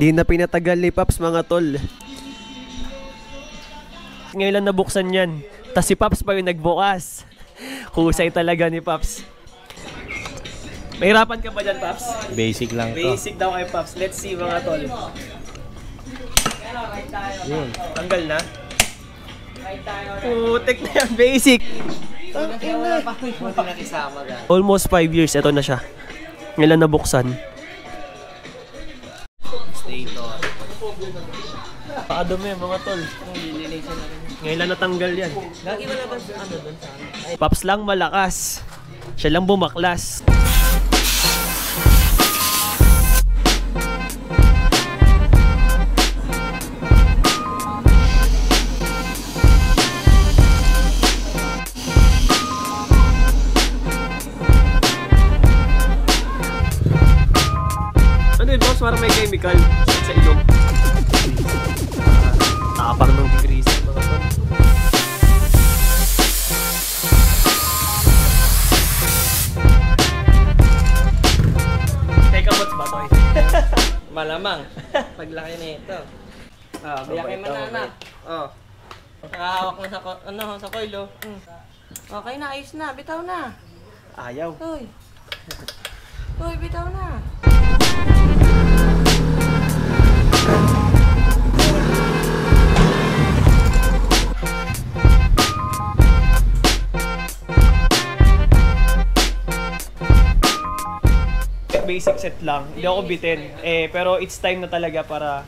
Hindi na pinatagal ni Paps mga tol. Ngayon lang nabuksan yan. Tas si Paps pa yung nagbukas. Husay talaga ni Paps. Mahirapan ka ba dyan, Paps? Basic lang to. Basic daw kay Paps. Let's see mga tol. Yun. Tanggal na? Putik na yan, basic. Almost 5 years, ito na siya. Ngayon lang nabuksan. Stator. Pakadumi mga tol. Ngayon lang natanggal yan. Lagi wala ba ano doon sa ano? Paps lang malakas. Siya lang bumaklas. Ano yun, boss? Parang may chemical sa ilong. Tapang ng degrees mga tol. Teka, what's ba to? Malamang. Paglaki na ito. Ah, biyakin mo na anak. Oh. Nakahawak na sa coil oh. Okay na, ayos na, bitaw na. Ayaw. Hoy. Hoy, bitaw na. Basic set lang. Hindi ako bitin. Pero it's time na talaga para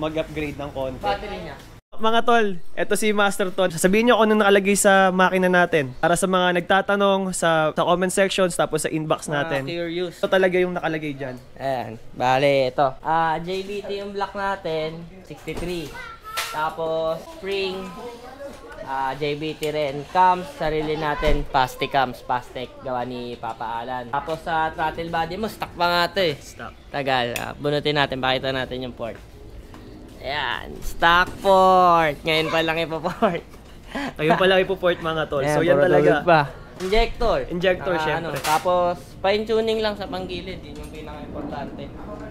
mag-upgrade ng konti. Battery niya. Mga tol, eto si Master Ton. Sabihin nyo kung ano nakalagay sa makina natin. Para sa mga nagtatanong sa comment sections tapos sa inbox natin. Curious. Ito talaga yung nakalagay dyan. Ayan, bale ito. JBT yung block natin, 63. Tapos spring, JBT rin. Cams, sarili natin, Pasti cams, Pastec, gawa ni Papa Alan. Tapos sa throttle body mo, stock pa nga ito eh. Stock. Tagal, bunutin natin, pakita natin yung port. Ayan, stock port. Ngayon pa lang ipoport. Ngayon pala ipoport mga tol. Ayan, So yan talaga. pa. Injector. Injector, syempre. Tapos, fine tuning lang sa panggilid. Yun yung pinaka-importante.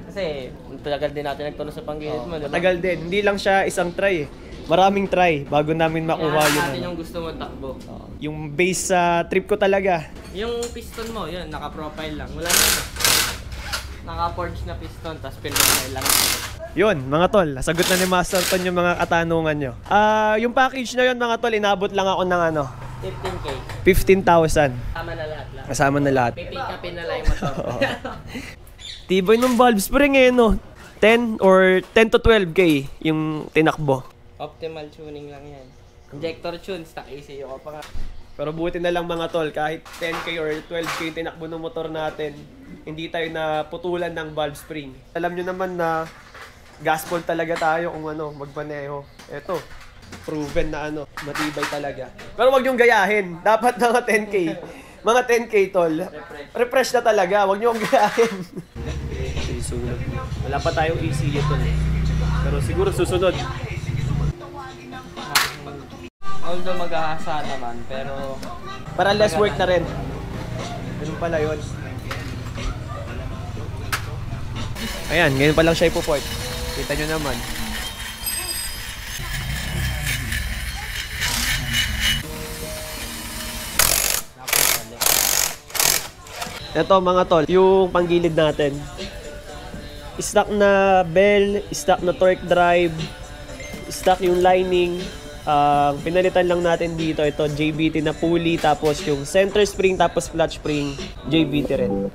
Kasi, tagal din natin nagtulo sa panggilid mo, diba? Matagal din. Hindi lang siya isang try eh. Maraming try bago namin makuha Kaya yun. natin yung gusto mo takbo. Yung base sa trip ko talaga. Yung piston mo, yun, naka-profile lang. Wala na. Naka-forge na piston, tapos pinrofile lang. Yun, mga tol. Sagot na ni Master Ton yung mga katanungan nyo. Yung package na yun, mga tol, inabot lang ako ng 15K. 15,000. Tama na lahat lang. Kasama na lahat. Pipick upin na lang yung motor. Tibay ng valve spring eh, no? 10 or 10 to 12K yung tinakbo. Optimal tuning lang yan. Injector tune, stock ECU ko pa nga. Pero buti na lang mga tol, kahit 10K or 12K yung tinakbo ng motor natin, hindi tayo naputulan ng valve spring. Alam nyo naman na gaspol talaga tayo kung magmaneho. Eto, proven na matibay talaga. Pero wag yung gayahin. Dapat mga 10K. Mga 10K tol. Refresh na talaga. Wag nyo yung gayahin. Wala pa tayong ECU tol. Pero siguro susunod. Although mag-ahasa naman, pero... Para less work na rin. Ganun pala yun. Ayan, ngayon pa lang siya ipoport. Kita nyo naman. Ito mga tol, yung panggilid natin. Stock na bell, stock na torque drive, stock yung lining. Pinalitan lang natin dito, ito JBT na pulley, tapos yung center spring, tapos clutch spring, JBT rin.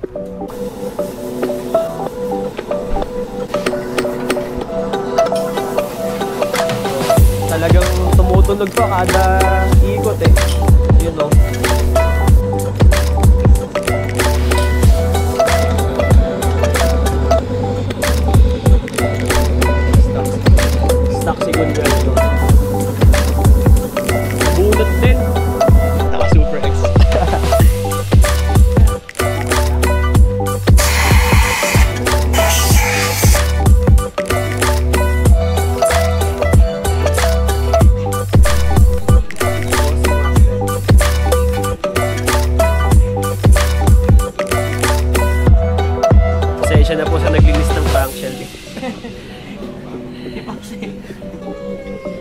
Talagang tumutunog pa kada ikot eh. Yun o. Stock siguro ito. Bunot din. Naka Super X.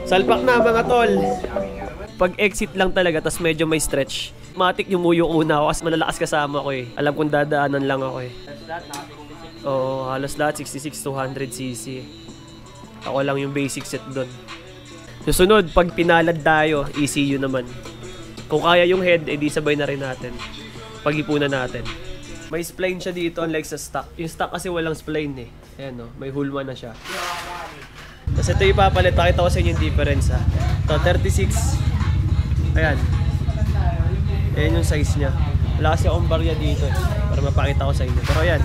Salpak na mga tol. Pag exit lang talaga, tas medyo may stretch. Matik yung muyo una ako kasi malalakas kasama ko eh. Alam kong dadaanan lang ako eh. Oo, halos lahat 66 to 100cc. Ako lang yung basic set doon. Susunod, pag pinalad tayo, ECU naman. Kung kaya yung head, edi sabay na rin natin. Pag-ipunan natin. May spline siya dito unlike sa stock. Yung stock kasi walang spline eh. Ayan o, may hulma na siya. Tapos ito yung papalit. Pakita ko sa inyo yung difference ha. Ito, 36. Ayan. Ayan yung size niya. Wala kasi akong barya dito eh. Para mapakita ko sa inyo. Pero ayan.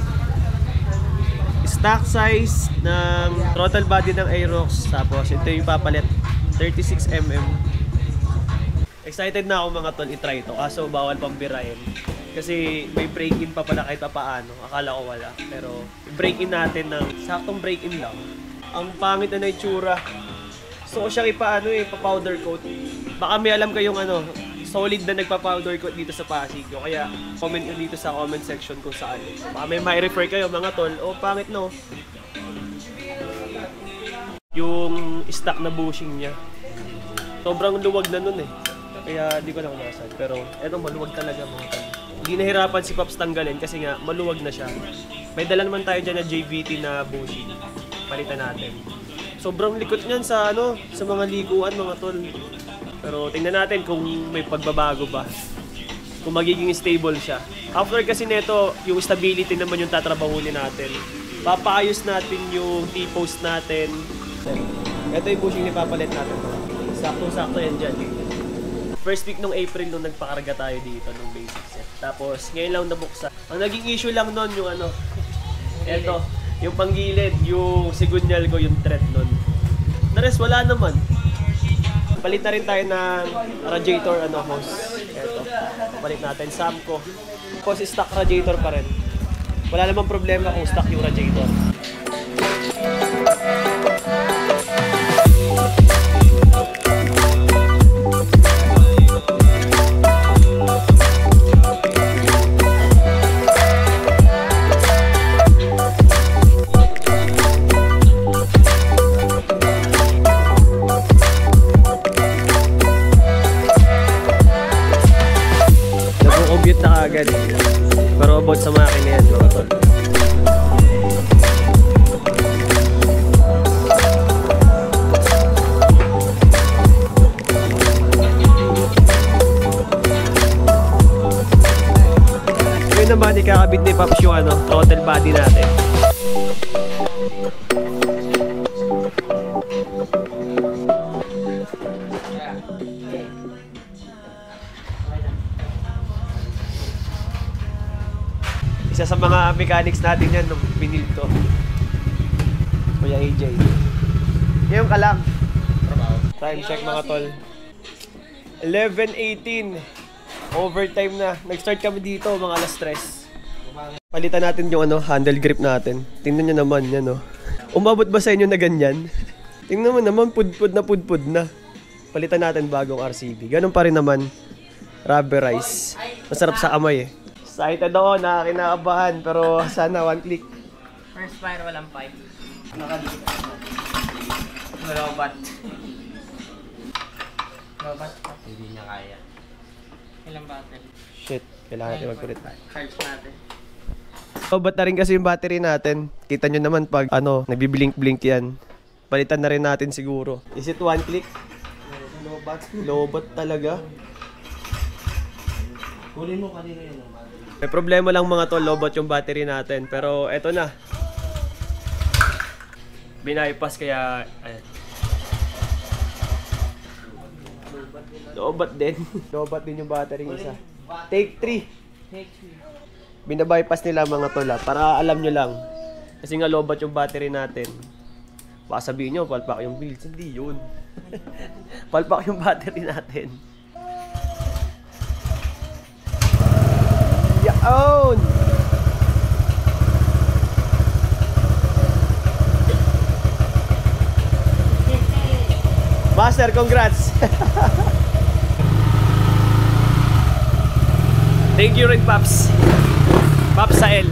Stock size ng throttle body ng Aerox. Tapos ito yung papalit. 36mm. Excited na ako mga tol i-try ito. Kaso bawal pang birahin. Kasi may break-in pa pala kahit paano. Akala ko wala. Pero break-in natin ng saktong break-in lang. Ang pangit na itsura. Gusto ko siyang ipa-powder coat. Baka may alam kayong solid na nagpa-powder coat dito sa Pasig. O kaya comment nyo dito sa comment section kung saan. Baka may refer kayo mga tol. O pangit no. Yung stock na bushing niya. Sobrang luwag na nun eh. Kaya di ko lang nasan. Pero eto maluwag talaga mga tol. Hindi nahirapan si Pops tanggalin kasi nga maluwag na siya. May dala naman tayo dyan na JVT na bushing. Palitan natin. Sobrang likot niyan sa sa mga liguan mga tol. Pero tingnan natin kung may pagbabago ba. Kung magiging stable siya. After kasi nito, yung stability naman yung tatrabahunin natin. Papaayos natin yung T-post natin. Ito yung bushing ni papalit natin. Sakto-sakto yan dyan. First week nung April nung nagpakarga tayo dito nung basic set. Tapos ngayon lang nabuksan. Ang naging issue lang nun yung eto, yung panggilid, yung sigunyal ko, yung thread nun. The rest wala naman. Palit na rin tayo ng radiator hose. Eto, palit natin Samco. Tapos stock radiator pa rin. Wala namang problema kung stock yung radiator. Agad. Pero about sa makina yan mga tol. Ngayon naman ikakabit ni Pops yung throttle body natin. Isa sa mga mechanics natin yan nung binil to. Kuya AJ. Ngayon ka lang. Time check mga tol. 11:18. Overtime na. Nag-start kami dito mga alas 3. Palitan natin yung handle grip natin. Tingnan nyo naman yan Umabot ba sa inyo na ganyan? Tingnan mo naman pudpud na. Palitan natin bagong RCB. Ganun pa rin naman. Rubberize. Masarap sa kamay eh. Excited ako, kinakabahan, pero sana one click. First fire, walang pipe. Nakadikit. Robot. Robot? Hindi niya kaya. Ilang battery? Shit, kailangan natin magkulit. Charge natin. Robot na rin kasi yung battery natin. Kita nyo naman pag nagbiblink-blink yan. Palitan na rin natin siguro. Is it one click? Lobot. Lobot talaga. Huli mo kanina yun. May problema lang mga tol, lobot yung battery natin. Pero eto na. Binaypas kaya ayan. Lobot din. Lobot din yung battery isa. Take 3. Binabypass nila mga tol para alam nyo lang. Kasi nga lobot yung battery natin. Baka sabihin nyo, palpak yung builds. Hindi yun. Palpak yung battery natin. Yaon! Master, congrats! Thank you rin, Paps. Paps sa L.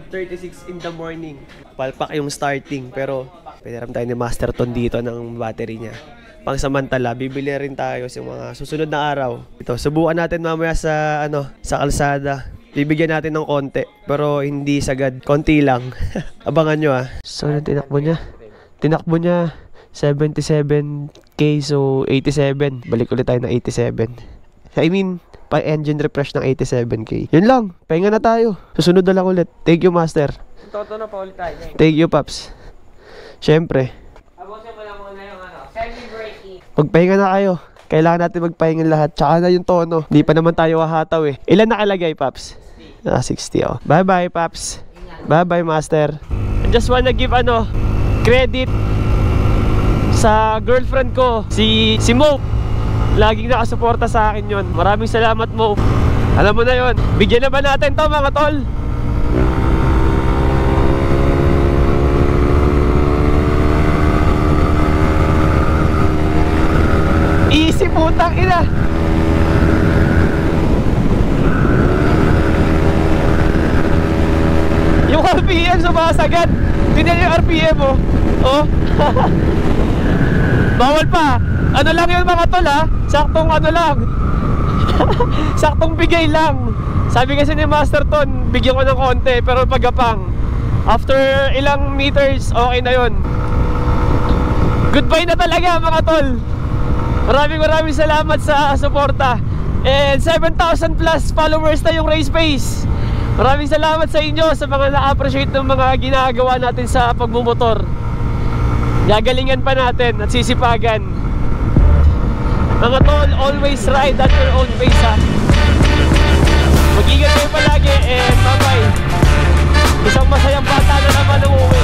12:36 in the morning. Palpak yung starting, pero pinaram tayo ni Master Ton dito ng battery niya. Pangsamantala, bibili rin tayo sa mga susunod na araw. Ito, subukan natin mamaya sa sa kalsada. Bibigyan natin ng konti, pero hindi sagad. Konti lang. Abangan nyo So, tinakbo niya? Tinakbo niya 77k, so 87. Balik ulit tayo ng 87. I mean, pa-engine refresh ng 87k. Yun lang, pahinga na tayo. Susunod na lang ulit. Thank you, Master. Toto na pa ulit tayo. Thank you, Paps. Siyempre. Abusin mo lang muna yung semi-braking. Magpahinga na kayo. Kailangan natin magpahinga lahat. Tsaka na yung tono. Hindi pa naman tayo hahataw Ilan nakalagay, Paps? 60 Bye-bye, Paps. Bye-bye, Master. I just wanna give credit sa girlfriend ko, si Mo. Laging nakasuporta sa akin yon. Maraming salamat, Mo. Alam mo na yon. Bigyan na ba natin to, mga tol? Easy, putang ina. Yung RPM sumasagad. Tingnan yung RPM mo. Oh. Bawal pa. Ano lang yun, mga tol, saktong lang. Saktong bigay lang. Sabi kasi ni Master Ton, bigyan ko ng konti, pero pagapang. After ilang meters, okay na yun. Goodbye na talaga, mga tol. Maraming salamat sa suporta. And 7,000 plus followers na yung Race Pace. Maraming salamat sa inyo sa mga na-appreciate ng mga ginagawa natin sa pagmumotor. Gagalingan pa natin at sisipagan. Mga tol, always ride at your own pace, Mag-ingat kayo palagi and bye-bye. Isang masayang bata na naman ang uwi.